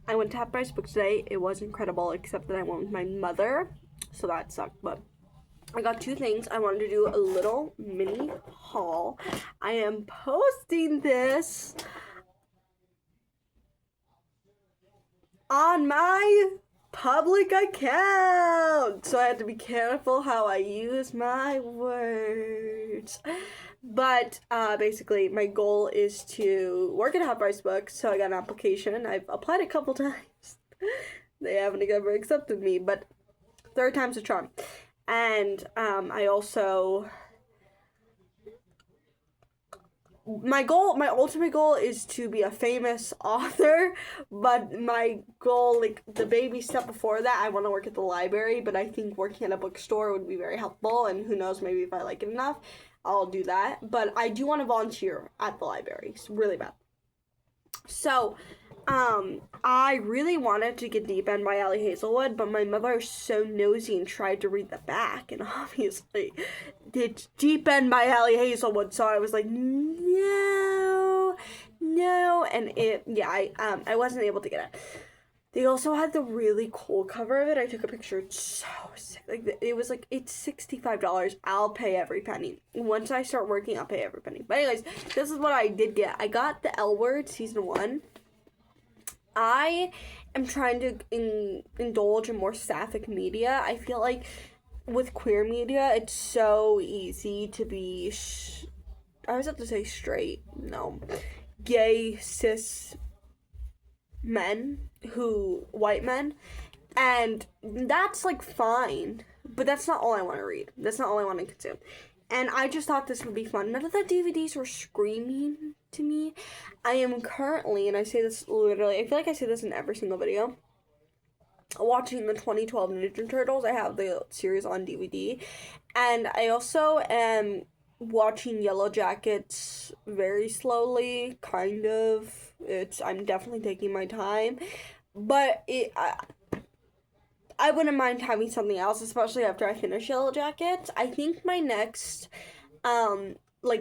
I went to Half Price Books today. It was incredible, except that I went with my mother, so that sucked. But I got 2 things. I wanted to do a little mini haul. I am posting this on my public account, so I had to be careful how I use my words. But basically, my goal is to work at Half Price Books, so I got an application. I've applied a couple times. They haven't ever accepted me, but 3rd time's a charm. And I also... my ultimate goal is to be a famous author, but my goal, like, the baby step before that, I want to work at the library, but I think working at a bookstore would be very helpful, and who knows, maybe if I like it enough, I'll do that. But I do want to volunteer at the library. It's really bad. So, I really wanted to get Deep End by Ali Hazelwood, but my mother was so nosy and tried to read the back, and obviously it's Deep End by Ali Hazelwood, so I was like, no, and I wasn't able to get it. They also had the really cool cover of it. I took a picture. It's so sick. Like, it was like, it's $65. I'll pay every penny. Once I start working, I'll pay every penny. But anyways, this is what I did get. I got the L Word season 1. I am trying to indulge in more sapphic media. I feel like with queer media, it's so easy to be, I was about to say straight, no, gay, cis white men, and that's, like, fine, but that's not all I want to read. That's not all I want to consume. And I just thought this would be fun. None of the DVDs were screaming to me. I am currently, and I say this literally, I feel like I say this in every single video, watching the 2012 Ninja Turtles. I have the series on DVD. And I also am watching Yellow Jackets very slowly, kind of. I'm definitely taking my time. But I wouldn't mind having something else, especially after I finish Yellow Jackets. I think my next,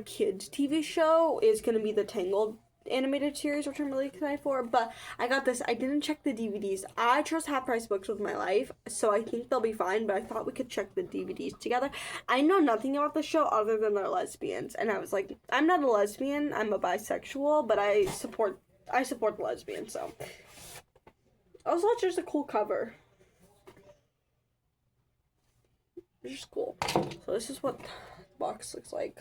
kids TV show is going to be the Tangled animated series, which I'm really excited for. But I got this. I didn't check the DVDs. I trust Half Price Books with my life, so I think they'll be fine, but I thought we could check the DVDs together. I know nothing about the show other than they're lesbians, and I was like, I'm not a lesbian, I'm a bisexual, but I support the lesbians, so. Also, it's just a cool cover. It's just cool. So this is what the box looks like.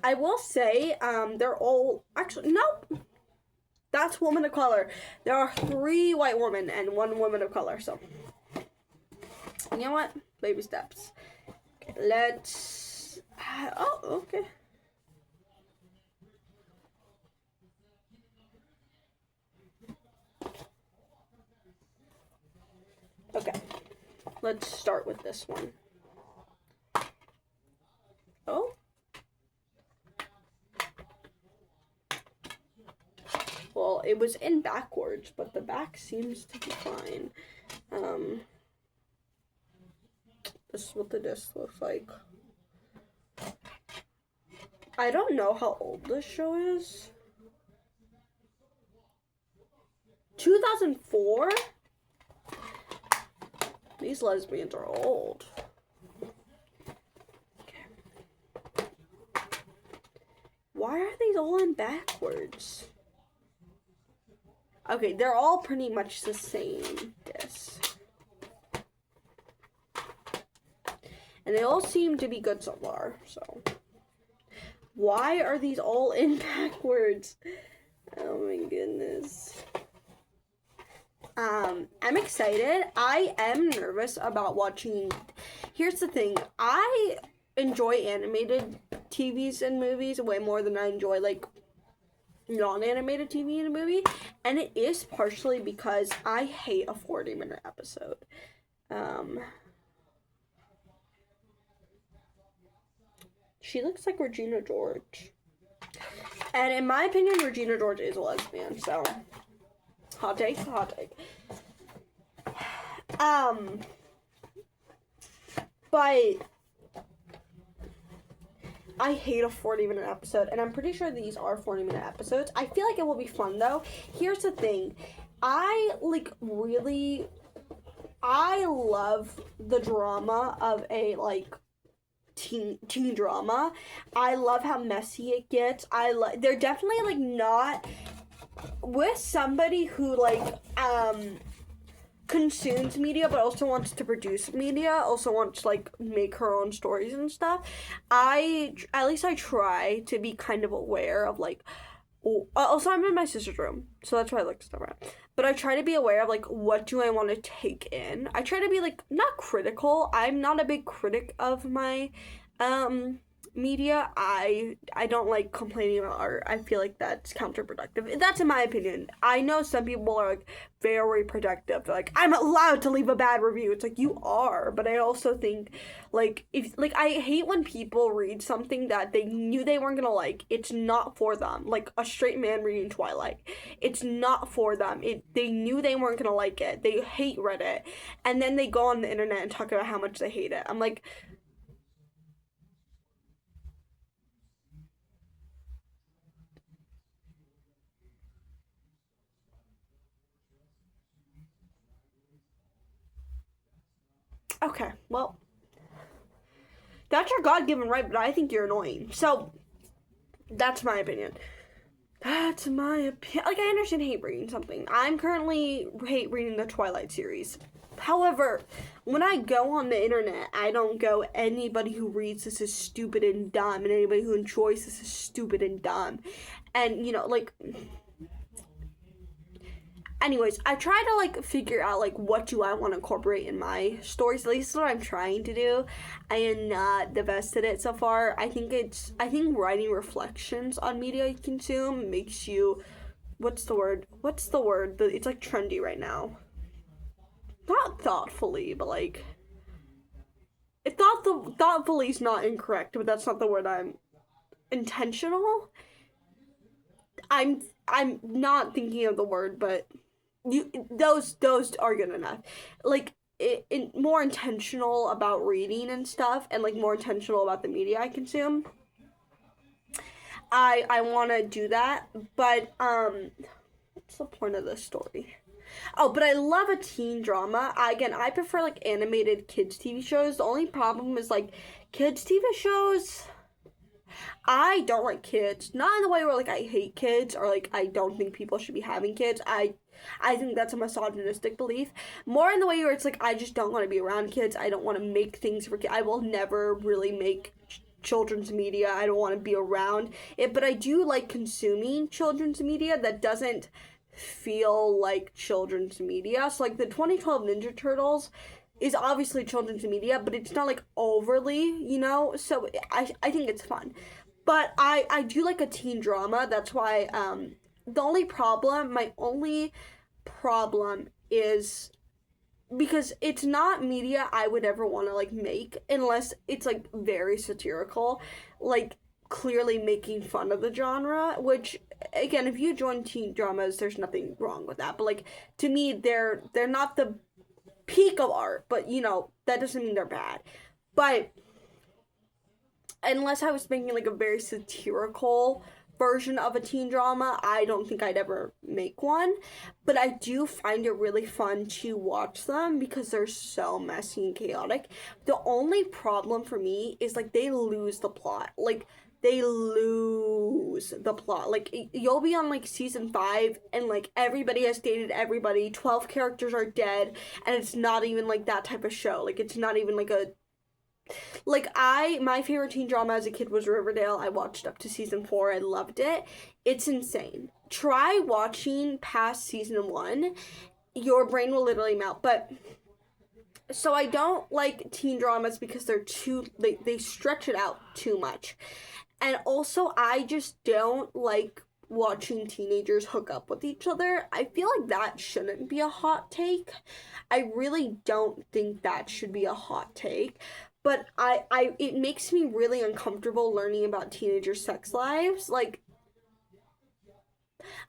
I will say, they're all, actually, nope. That's woman of color. There are 3 white women and 1 woman of color, so. You know what? Baby steps. Okay, let's, oh, okay. Okay, let's start with this one. Oh. Well, it was in backwards, but the back seems to be fine. This is what the disc looks like. I don't know how old this show is. 2004? These lesbians are old. Okay. Why are these all in backwards? Okay, they're all pretty much the same disc. And they all seem to be good so far, so. Why are these all in backwards? Oh my goodness. I'm excited. I am nervous about watching. Here's the thing. I enjoy animated TVs and movies way more than I enjoy, like, non-animated TV and a movie. And it is partially because I hate a 40-minute episode. She looks like Regina George. And in my opinion, Regina George is a lesbian, so. Hot take, hot take. But I hate a 40-minute episode, and I'm pretty sure these are 40-minute episodes. I feel like it will be fun though. Here's the thing. I like really I love the drama of a like teen drama. I love how messy it gets. They're definitely like not with somebody who like consumes media but also wants to produce media, also wants to like make her own stories and stuff. At least I try to be kind of aware of like, also I'm in my sister's room, so that's why I look stuff around. But I try to be aware of like what do I want to take in. I try to be like not critical. I'm not a big critic of my media. I don't like complaining about art. I feel like that's counterproductive. That's in my opinion. I know some people are like very productive. They're like, I'm allowed to leave a bad review. It's like you are, but I also think like if like I hate when people read something that they knew they weren't gonna like. It's not for them. Like a straight man reading Twilight. It's not for them. They knew they weren't gonna like it. They hate Reddit. And then they go on the internet and talk about how much they hate it. I'm like, okay, well, that's your God-given right, but I think you're annoying. So, that's my opinion. That's my opinion. Like, I understand hate reading something. I'm currently hate reading the Twilight series. However, when I go on the internet, I don't go, anybody who reads this is stupid and dumb, and anybody who enjoys this is stupid and dumb. And, you know, like, anyways, I try to like figure out like what do I want to incorporate in my stories. At least what I'm trying to do. I am not the best at it so far. I think writing reflections on media you consume makes you, what's the word? It's like trendy right now. Not thoughtfully, but like thoughtfully is not incorrect, but that's not the word. I'm intentional. I'm not thinking of the word, but those are good enough. Like more intentional about reading and stuff, and like more intentional about the media I consume. I want to do that, but what's the point of this story? Oh, but I love a teen drama. I prefer like animated kids TV shows. The only problem is like kids TV shows. I don't like kids. Not in the way where like I hate kids or like I don't think people should be having kids. I think that's a misogynistic belief. More in the way where it's like I just don't want to be around kids. I don't want to make things for kids. I will never really make children's media. I don't want to be around it, but I do like consuming children's media that doesn't feel like children's media. So like the 2012 Ninja Turtles is obviously children's media, but it's not like overly, you know? So I think it's fun. But I do like a teen drama. That's why my only problem is because it's not media I would ever want to like make unless it's like very satirical, like clearly making fun of the genre, which again, if you join teen dramas, there's nothing wrong with that. But like to me, they're not the peak of art, but you know, that doesn't mean they're bad. But unless I was making like a very satirical version of a teen drama, I don't think I'd ever make one. But I do find it really fun to watch them because they're so messy and chaotic. The only problem for me is like they lose the plot. Like they lose the plot. Like you'll be on like season 5 and like everybody has dated everybody, 12 characters are dead, and it's not even like that type of show. Like it's not even like a my favorite teen drama as a kid was Riverdale. I watched up to season 4. I loved it. It's insane. Try watching past season 1. Your brain will literally melt. But so I don't like teen dramas because they stretch it out too much. And also I just don't like watching teenagers hook up with each other. I feel like that shouldn't be a hot take. I really don't think that should be a hot take. But it makes me really uncomfortable learning about teenager sex lives. Like,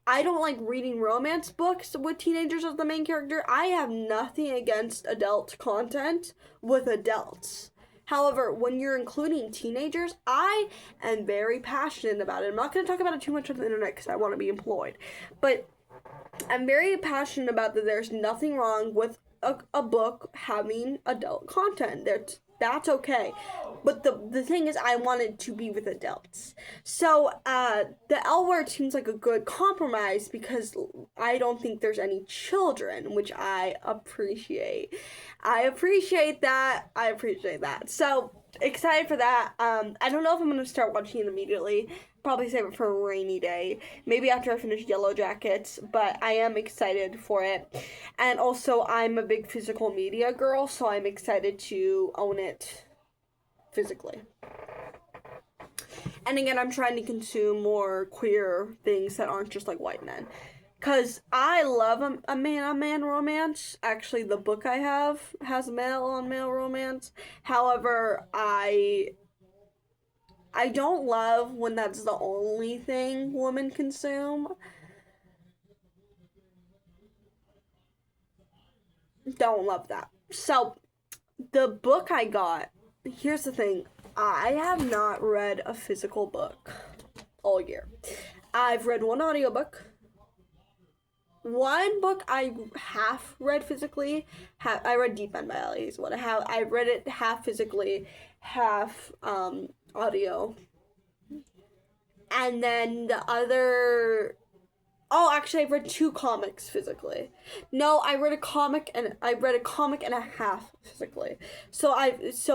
I don't like reading romance books with teenagers as the main character. I have nothing against adult content with adults. However, when you're including teenagers, I am very passionate about it. I'm not going to talk about it too much on the internet because I want to be employed. But I'm very passionate about that there's nothing wrong with a book having adult content. That's okay. But the thing is, I want it to be with adults. So the L word seems like a good compromise because I don't think there's any children, which I appreciate. I appreciate that. So excited for that. I don't know if I'm going to start watching it immediately. Probably save it for a rainy day. Maybe after I finish Yellow Jackets, but I am excited for it. And also, I'm a big physical media girl, so I'm excited to own it physically. And again, I'm trying to consume more queer things that aren't just like white men. Because I love a man-on-man romance. Actually, the book I have has male-on-male romance. However, I don't love when that's the only thing women consume. Don't love that. So, the book I got, here's the thing. I have not read a physical book all year. I've read one audiobook. One book I half read physically. I read Deep End by Ali is what I have. I read it half physically, half audio. And then the other... Oh, actually, I've read 2 comics physically. No, I read a comic and a half physically. So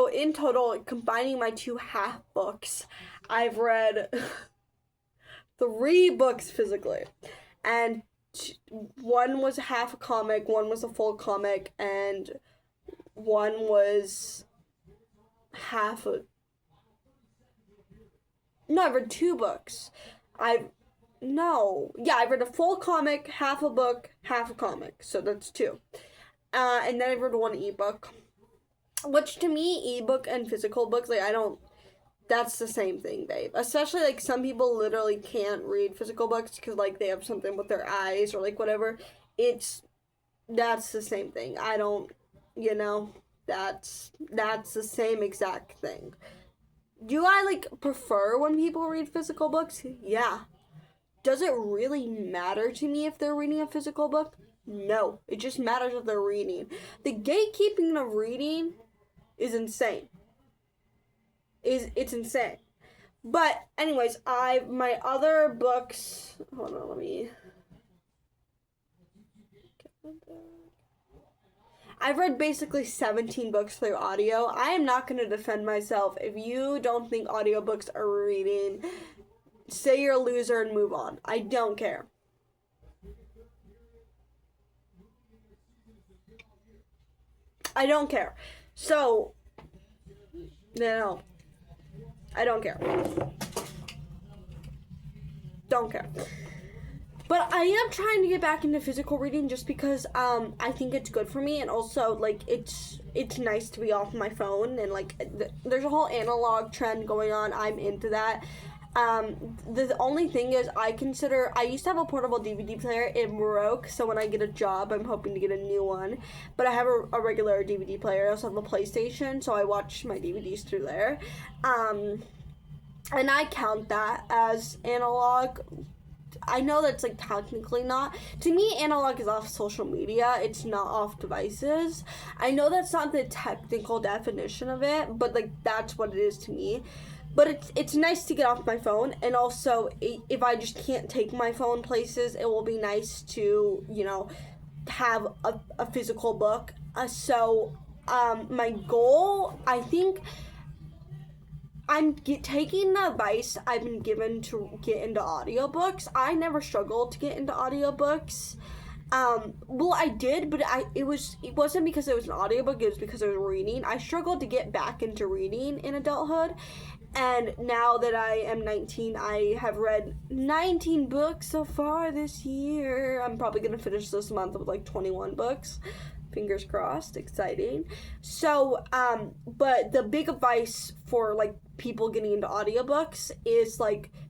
in total, combining my 2 half books, I've read 3 books physically. And one was half a comic, one was a full comic, and one was half a... No, I've read 2 books. I read a full comic, half a book, half a comic. So that's 2. And then I read 1 ebook. Which to me, ebook and physical books, that's the same thing, babe. Especially, some people literally can't read physical books because, they have something with their eyes or, whatever. That's the same thing. I don't, that's the same exact thing. Do I, prefer when people read physical books? Yeah. Does it really matter to me if they're reading a physical book? No. It just matters if they're reading. The gatekeeping of reading is insane. It's insane. But, anyways, my other books... Hold on, let me... I've read basically 17 books through audio. I am not going to defend myself. If you don't think audiobooks are reading... Say you're a loser and move on. I don't care. I don't care. So, no. I don't care. Don't care. But I am trying to get back into physical reading just because I think it's good for me, and also it's nice to be off my phone, and there's a whole analog trend going on. I'm into that. The only thing is I used to have a portable DVD player. It broke, so when I get a job, I'm hoping to get a new one. But I have a regular DVD player. I also have a PlayStation, so I watch my DVDs through there. And I count that as analog. I know that's technically not. To me, analog is off social media. It's not off devices. I know that's not the technical definition of it, but that's what it is to me. But it's nice to get off my phone, and also if I just can't take my phone places, it will be nice to, have a physical book. So my goal, I think, I'm taking the advice I've been given to get into audiobooks. I never struggled to get into audiobooks. Well, I did, but it wasn't because it was an audiobook, it was because I was reading. I struggled to get back into reading in adulthood. And now that I am 19, I have read 19 books so far this year. I'm probably going to finish this month with 21 books. Fingers crossed. Exciting. So, but the big advice for people getting into audiobooks is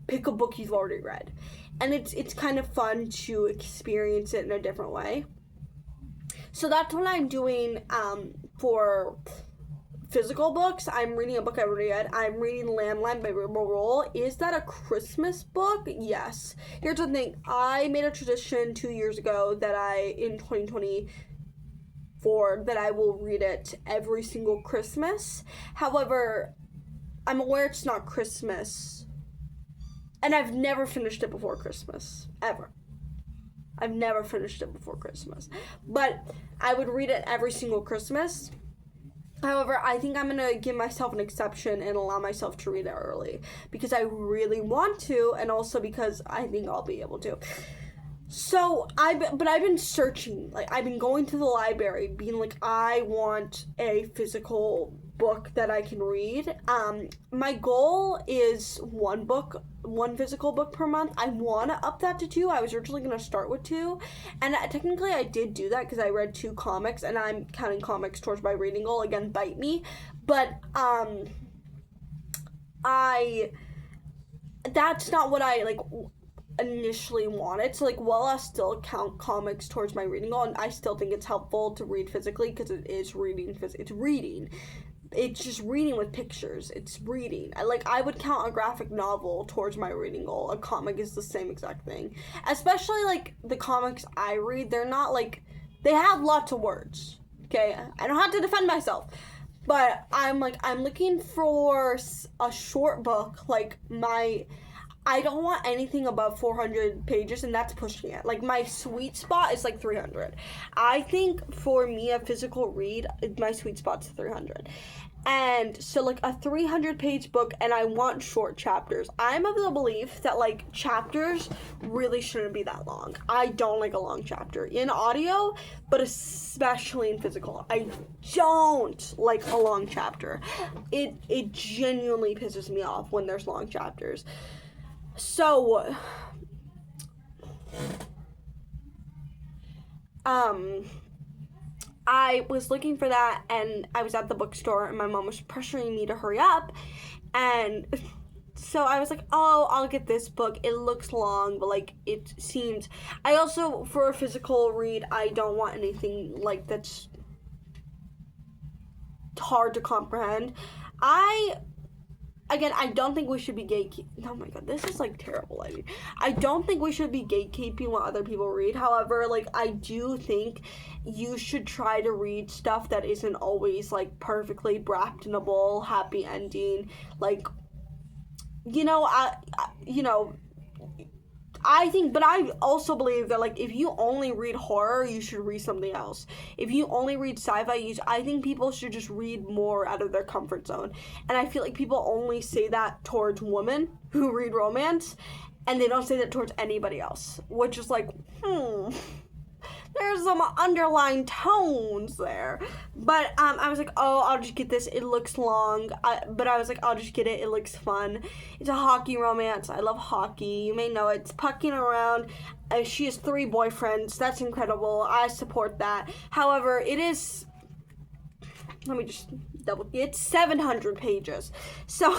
pick a book you've already read. And it's kind of fun to experience it in a different way. So that's what I'm doing for physical books, I'm reading a book I read. I'm reading Landline by Rainbow Roll. Is that a Christmas book? Yes. Here's the thing. I made a tradition 2 years ago that in 2024, that I will read it every single Christmas. However, I'm aware it's not Christmas. And I've never finished it before Christmas. Ever. I've never finished it before Christmas. But I would read it every single Christmas. However, I think I'm going to give myself an exception and allow myself to read it early. Because I really want to, and also because I think I'll be able to. So, I've been searching. Like, I've been going to the library, being like, I want a physical book that I can read. My goal is one physical book per month. I want to up that to 2. I was originally going to start with 2. And technically I did do that because I read 2 comics, and I'm counting comics towards my reading goal. Again, bite me. But, that's not what I, initially wanted. So, while I still count comics towards my reading goal, and I still think it's helpful to read physically because it is reading. It's reading. It's just reading with pictures. It's reading. I would count a graphic novel towards my reading goal. A comic is the same exact thing. Especially, the comics I read, they're not, they have lots of words. Okay? I don't have to defend myself. But I'm looking for a short book, I don't want anything above 400 pages, and that's pushing it. My sweet spot is 300. I think for me, a physical read, my sweet spot's 300. And so, a 300-page book, and I want short chapters. I'm of the belief that, chapters really shouldn't be that long. I don't like a long chapter in audio, but especially in physical. I don't like a long chapter. It genuinely pisses me off when there's long chapters. So, I was looking for that, and I was at the bookstore, and my mom was pressuring me to hurry up, and so I was like, oh, I'll get this book. It looks long, but, it seems, I also, for a physical read, I don't want anything, that's hard to comprehend. Again, I don't think we should be gatekeeping. Oh my god, this is terrible. I don't think we should be gatekeeping what other people read. However, I do think you should try to read stuff that isn't always perfectly wrapped in a bow, happy ending. I think, but I also believe that, if you only read horror, you should read something else. If you only read sci-fi, I think people should just read more out of their comfort zone. And I feel like people only say that towards women who read romance, and they don't say that towards anybody else, which is there's some underlying tones there. But I was like, oh, I'll just get this. It looks long. But I was like, I'll just get it. It looks fun. It's a hockey romance. I love hockey. You may know it. It's pucking around. She has 3 boyfriends. That's incredible. I support that. However, it is... Let me just double... It's 700 pages. So...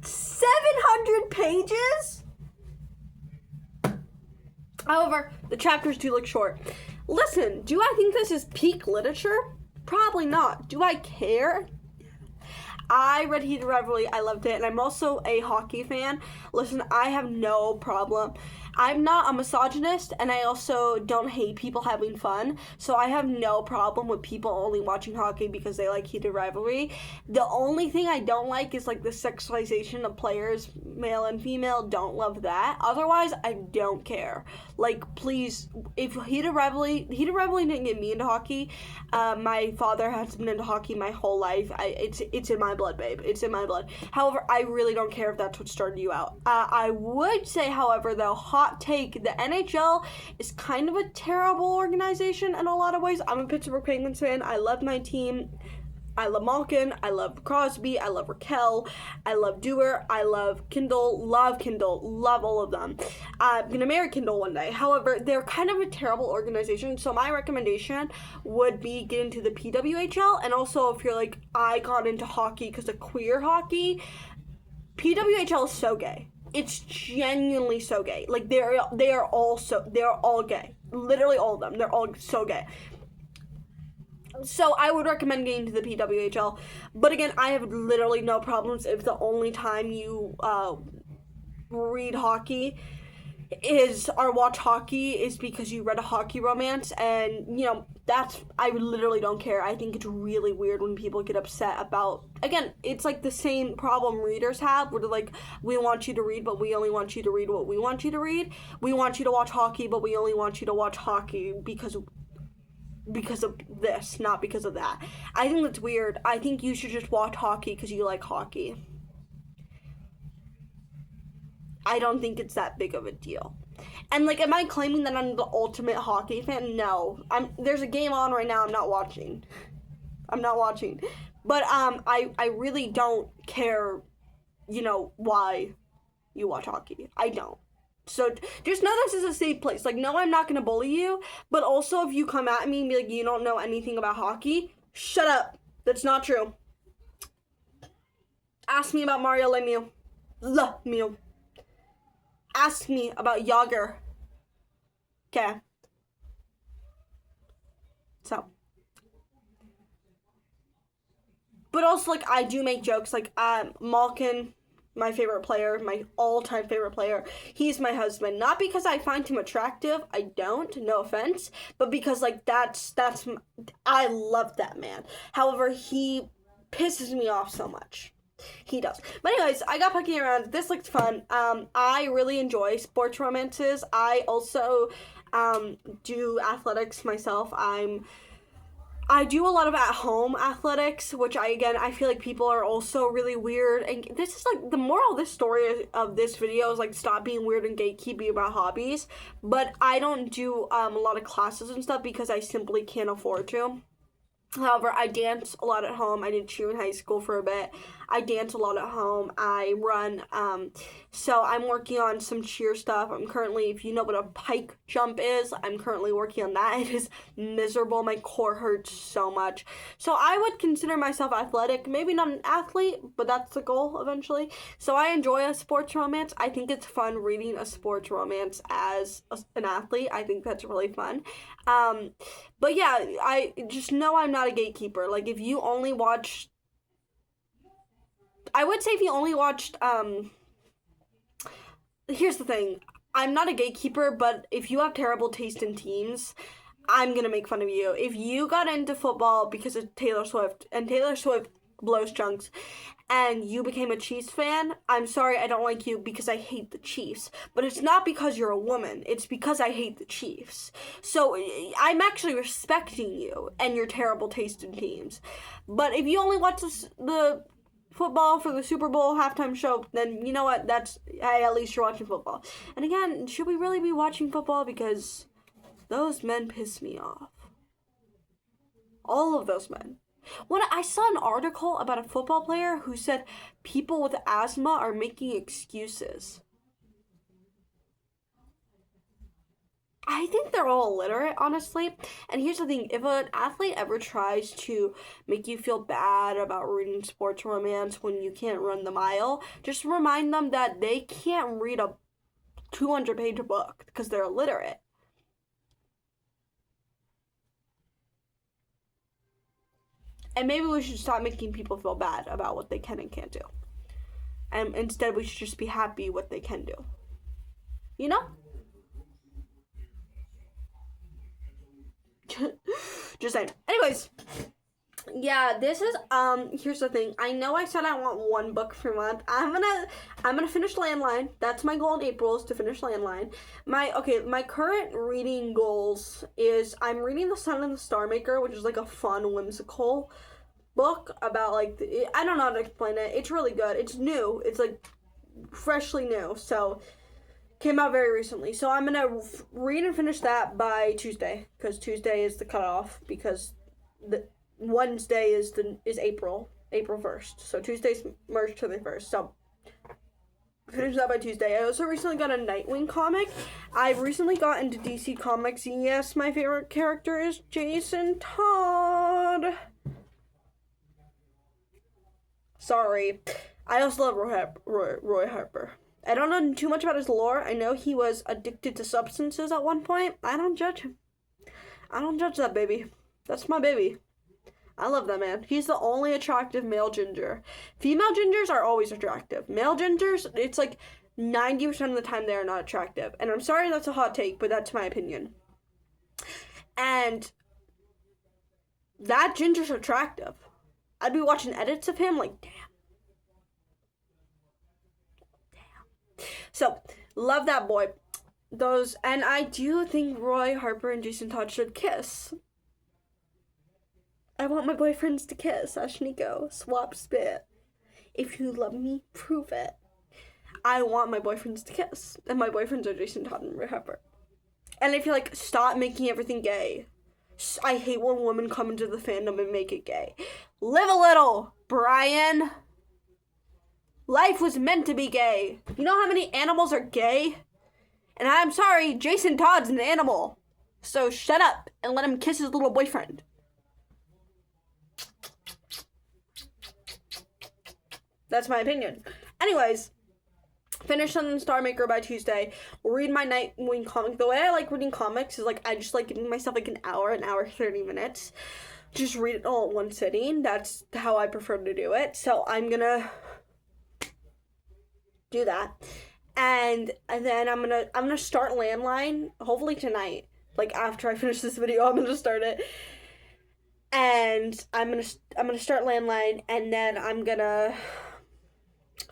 700 pages? However, the chapters do look short. Listen, do I think this is peak literature? Probably not. Do I care? I read Heated Revelry. I loved it. And I'm also a hockey fan. Listen, I have no problem. I'm not a misogynist, and I also don't hate people having fun, so I have no problem with people only watching hockey because they like Heated Rivalry. The only thing I don't like is, the sexualization of players, male and female. Don't love that. Otherwise, I don't care. Please, if Heated Rivalry didn't get me into hockey. My father has been into hockey my whole life. It's in my blood, babe. It's in my blood. However, I really don't care if that's what started you out. I would say, however, though, hot take, the NHL is kind of a terrible organization in a lot of ways. I'm a Pittsburgh Penguins fan. I love my team. I love Malkin. I love Crosby. I love Raquel. I love Dewar. I love Kindle. Love Kindle. Love all of them. I'm going to marry Kindle one day. However, they're kind of a terrible organization. So my recommendation would be get into the PWHL. And also, if you're I got into hockey because of queer hockey, PWHL is so gay. It's genuinely so gay. Like they're all gay. Literally all of them. They're all so gay. So I would recommend getting to the PWHL. But again, I have literally no problems if the only time you read hockey is or watch hockey is because you read a hockey romance, and that's, I literally don't care. I think it's really weird when people get upset about, again, it's like the same problem readers have where they're like, we want you to read but we only want you to read what we want you to read. We want you to watch hockey but we only want you to watch hockey because of this, not because of that. I think that's weird. I think you should just watch hockey because you like hockey. I don't think it's that big of a deal. And like, am I claiming that I'm the ultimate hockey fan? No. There's a game on right now. I'm not watching. But I really don't care, why you watch hockey. I don't. So just know this is a safe place. Like, no, I'm not gonna bully you. But also, if you come at me and be like, you don't know anything about hockey, shut up. That's not true. Ask me about Mario Lemieux. Lemieux. Ask me about Yager. Okay. So. But also, like, I do make jokes. Like, Malkin, my favorite player, my all-time favorite player, he's my husband. Not because I find him attractive. I don't. No offense. But because, like, I love that man. However, he pisses me off so much. He does. But anyways, I got poking around. This looked fun. I really enjoy sports romances. I also do athletics myself. I do a lot of at-home athletics, which I feel like people are also really weird. And this is like the moral of this story of this video is like, stop being weird and gatekeeping about hobbies. But I don't do a lot of classes and stuff because I simply can't afford to. However, I dance a lot at home. I did cheer in high school for a bit. I dance a lot at home. I run. So I'm working on some cheer stuff. I'm currently, if you know what a pike jump is, I'm currently working on that. It is miserable. My core hurts so much. So I would consider myself athletic. Maybe not an athlete, but that's the goal eventually. So I enjoy a sports romance. I think it's fun reading a sports romance as an athlete. I think that's really fun. But yeah, I just know I'm not a gatekeeper. Like, if you only watch, I would say if you only watched, here's the thing, I'm not a gatekeeper, but if you have terrible taste in teams, I'm gonna make fun of you. If you got into football because of Taylor Swift, and Taylor Swift blows chunks, and you became a Chiefs fan, I'm sorry, I don't like you because I hate the Chiefs. But it's not because you're a woman, it's because I hate the Chiefs. So I'm actually respecting you and your terrible taste in teams. But if you only watch the football for the Super Bowl halftime show, then you know what, hey, at least you're watching football. And again, should we really be watching football? Because those men piss me off. All of those men. When I saw an article about a football player who said people with asthma are making excuses. I think they're all illiterate, honestly. And here's the thing, if an athlete ever tries to make you feel bad about reading sports romance when you can't run the mile, just remind them that they can't read a 200-page book because they're illiterate. And maybe we should stop making people feel bad about what they can and can't do. And instead, we should just be happy what they can do. You know? Just saying. Anyways, yeah, this is, here's the thing. I know I said I want one book per month. I'm gonna finish Landline. That's my goal in April, is to finish Landline. My current reading goals is I'm reading The Sun and the Star Maker, which is like a fun, whimsical book about like, I don't know how to explain it. It's really good. It's new. It's like freshly new. So came out very recently. So I'm gonna read and finish that by Tuesday, because Tuesday is the cutoff, because the Wednesday is April 1st. So Tuesday's March 31st. So finish that by Tuesday. I also recently got a Nightwing comic. I've recently got into DC Comics. Yes, my favorite character is Jason Todd. Sorry. I also love Roy Harper. I don't know too much about his lore. I know he was addicted to substances at one point. I don't judge him. I don't judge that baby. That's my baby. I love that man. He's the only attractive male ginger. Female gingers are always attractive. Male gingers, it's like 90% of the time they are not attractive. And I'm sorry that's a hot take, but that's my opinion. And that ginger's attractive. I'd be watching edits of him like, damn. So, love that boy. And I do think Roy Harper and Jason Todd should kiss. I want my boyfriends to kiss. Ashniko, swap spit. If you love me, prove it. I want my boyfriends to kiss. And my boyfriends are Jason Todd and Roy Harper. And I feel like, stop making everything gay. I hate when women come into the fandom and make it gay. Live a little, Brian. Life was meant to be gay. You know how many animals are gay? And I'm sorry, Jason Todd's an animal. So shut up and let him kiss his little boyfriend. That's my opinion. Anyways, finish on Star Maker by Tuesday. Read my Nightwing comic. The way I like reading comics is like I just like giving myself like an hour 30 minutes. Just read it all at one sitting. That's how I prefer to do it. So I'm gonna do that. And then I'm gonna start Landline hopefully tonight. Like after I finish this video, I'm gonna start it. And I'm gonna start Landline, and then I'm gonna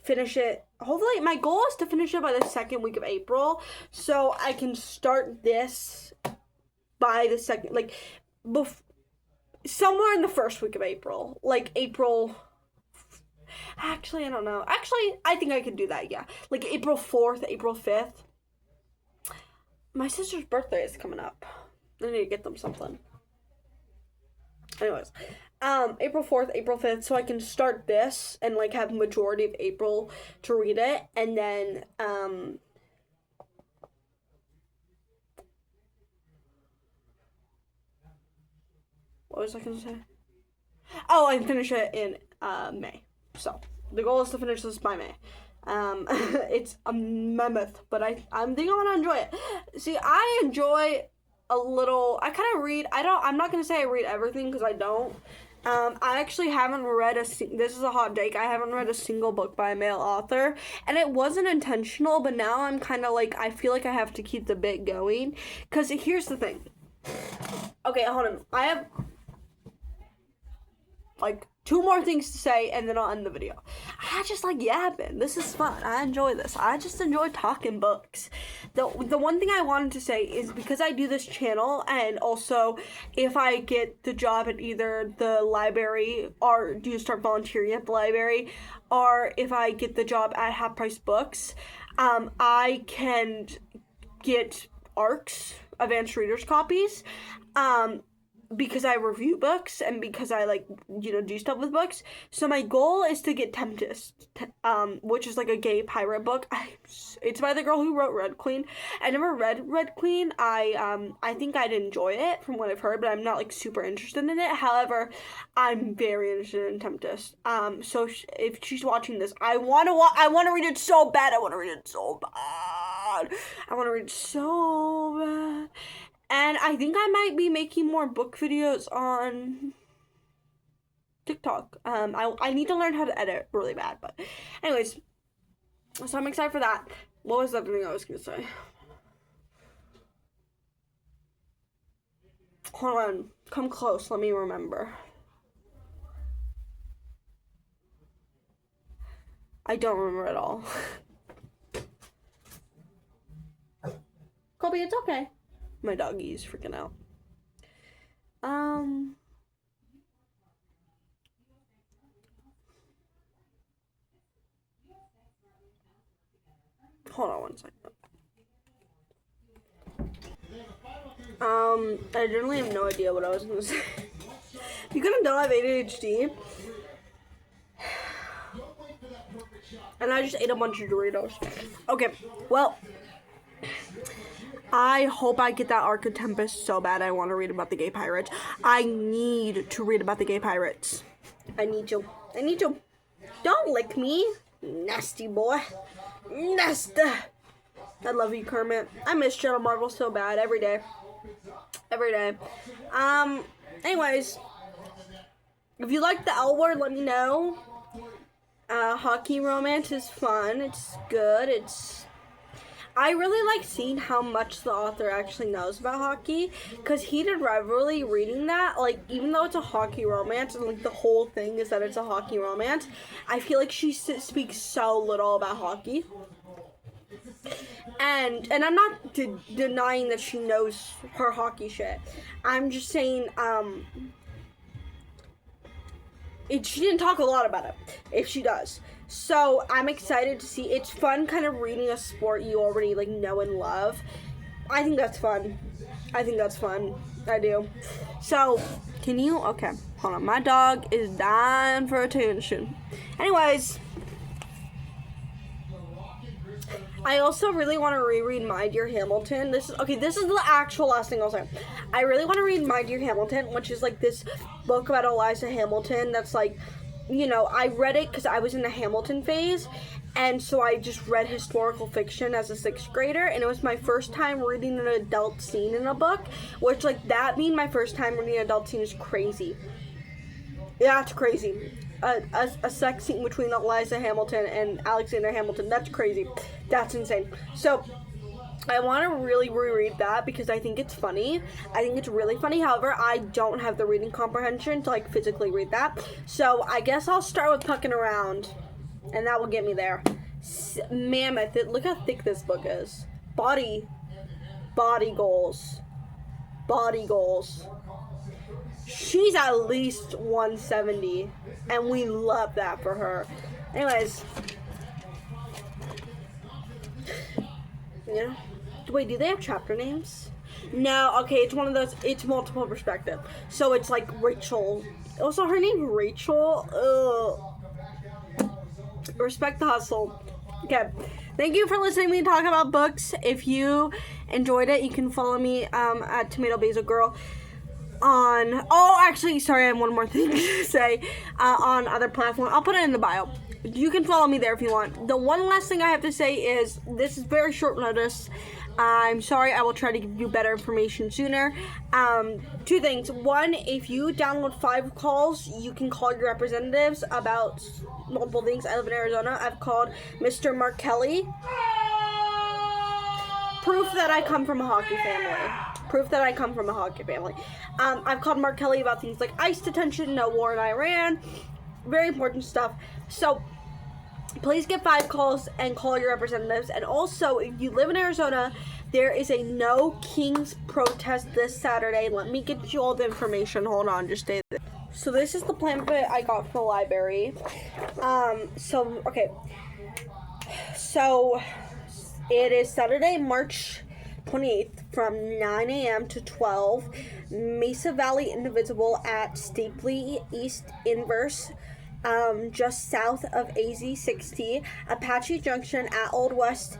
finish it. Hopefully, my goal is to finish it by the second week of April, so I can start this by the second, like, somewhere in the first week of April, like April. Actually, I don't know. Actually, I think I could do that. Yeah, like April 4th, April 5th. My sister's birthday is coming up. I need to get them something. Anyways, April 4th, April 5th, so I can start this and, like, have majority of April to read it, and then, what was I gonna say? Oh, I can finish it in, May. So, the goal is to finish this by May. It's a mammoth, but I think I'm gonna enjoy it. See, I enjoy a little, I kind of read, I'm not going to say I read everything, because I don't. I actually haven't read this is a hot take, I haven't read a single book by a male author, and it wasn't intentional, but now I'm kind of like, I feel like I have to keep the bit going, because here's the thing. Okay, hold on. I have, like, 2 more things to say, and then I'll end the video. I just like yapping. This is fun. I enjoy this. I just enjoy talking books. The one thing I wanted to say is because I do this channel, and also if I get the job at either the library or do start volunteering at the library, or if I get the job at Half Price Books, I can get ARCs, Advanced Readers Copies, because I review books and because I, like, you know, do stuff with books. So my goal is to get Tempest, which is like a gay pirate book. It's by the girl who wrote Red Queen. I never read Red Queen. I think I'd enjoy it from what I've heard, but I'm not, like, super interested in it. However, I'm very interested in Tempest. So if she's watching this, I want to read it so bad. I want to read it so bad. And I think I might be making more book videos on TikTok. I need to learn how to edit really bad. But anyways, so I'm excited for that. What was the other thing I was going to say? Hold on. Come close. Let me remember. I don't remember at all. Colby, it's okay. My doggy is freaking out. Hold on one second. I generally have no idea what I was gonna say. You couldn't tell I have ADHD. And I just ate a bunch of Doritos. Okay, well, I hope I get that Arc of Tempest so bad. I want to read about the gay pirates. I need to read about the gay pirates. I need to. Don't lick me, nasty boy. Nesta. I love you, Kermit. I miss General Marvel so bad every day. Every day. Anyways, if you like the L Word, let me know. Hockey romance is fun. It's good. I really like seeing how much the author actually knows about hockey, because Heated Rivalry, reading that, like, even though it's a hockey romance, and, like, the whole thing is that it's a hockey romance, I feel like she speaks so little about hockey. And I'm not denying that she knows her hockey shit. I'm just saying, she didn't talk a lot about it, if she does. So, I'm excited to see. It's fun kind of reading a sport you already, like, know and love. I think that's fun. I do. So, can you? Okay, hold on. My dog is dying for attention. Anyways, I also really want to reread My Dear Hamilton. This is the actual last thing I'll say. I really want to read My Dear Hamilton, which is, like, this book about Eliza Hamilton that's, like, you know, I read it because I was in the Hamilton phase, and so I just read historical fiction as a 6th grader, and it was my first time reading an adult scene in a book, which, like, that being my first time reading an adult scene is crazy. Yeah, it's crazy. A sex scene between Eliza Hamilton and Alexander Hamilton, that's crazy. That's insane. So, I want to really reread that because I think it's funny. I think it's really funny. However, I don't have the reading comprehension to, like, physically read that. So, I guess I'll start with Pucking Around, and that will get me there. Mammoth. Look how thick this book is. Body goals. She's at least 170, and we love that for her. Anyways. Yeah. Wait, do they have chapter names? No, okay, it's one of those, it's multiple perspective. So it's like Rachel. Also, her name Rachel. Respect the hustle. Okay. Thank you for listening to me talk about books. If you enjoyed it, you can follow me at Tomato Basil Girl on, actually, sorry, I have one more thing to say, on other platforms. I'll put it in the bio. You can follow me there if you want. The one last thing I have to say is, this is very short notice. I'm sorry, I will try to give you better information sooner. 2 things. 1, if you download 5 calls, you can call your representatives about multiple things. I live in Arizona. I've called Mr. Mark Kelly. Proof that I come from a hockey family. I've called Mark Kelly about things like ICE detention, no war in Iran. Very important stuff. So, please get 5 calls and call your representatives. And also, if you live in Arizona, there is a No Kings protest this Saturday. Let me get you all the information. Hold on, just stay there. So this is the pamphlet I got from the library. Okay. So, it is Saturday, March 28th from 9 a.m. to 12. Mesa Valley Indivisible at Stapley East Inverse. Just south of AZ-60, Apache Junction at Old West,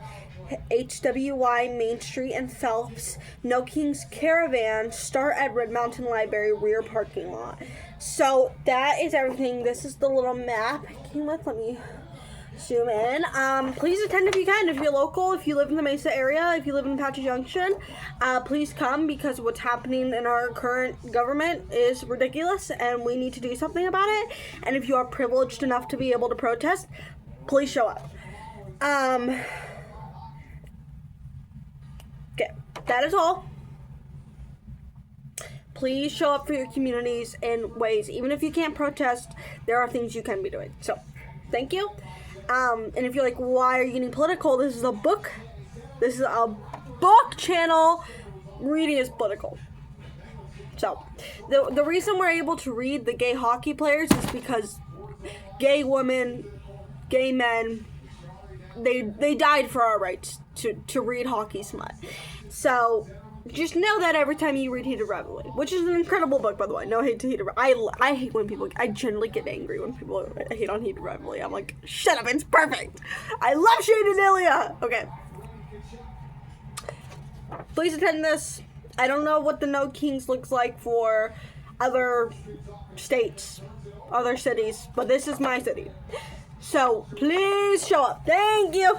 HWY Main Street and Phelps, No Kings Caravan, start at Red Mountain Library, rear parking lot. So, that is everything. This is the little map. Let me zoom in. Please attend if you can. If you're local, if you live in the Mesa area, if you live in Apache Junction, please come, because what's happening in our current government is ridiculous and we need to do something about it. And if you are privileged enough to be able to protest, please show up. Okay, that is all. Please show up for your communities in ways. Even if you can't protest, there are things you can be doing. So, thank you. And if you're like, why are you getting political? This is a book channel. Reading is political. So, the reason we're able to read the gay hockey players is because gay women, gay men, they died for our rights to read hockey smut. So, just know that every time you read Heated Rivalry, which is an incredible book, by the way. No hate to Heated Rivalry. I hate when people, I generally get angry when people hate on Heated Rivalry. I'm like, shut up, it's perfect. I love Shane and Ilya. Okay. Please attend this. I don't know what the No Kings looks like for other states, other cities, but this is my city. So, please show up. Thank you.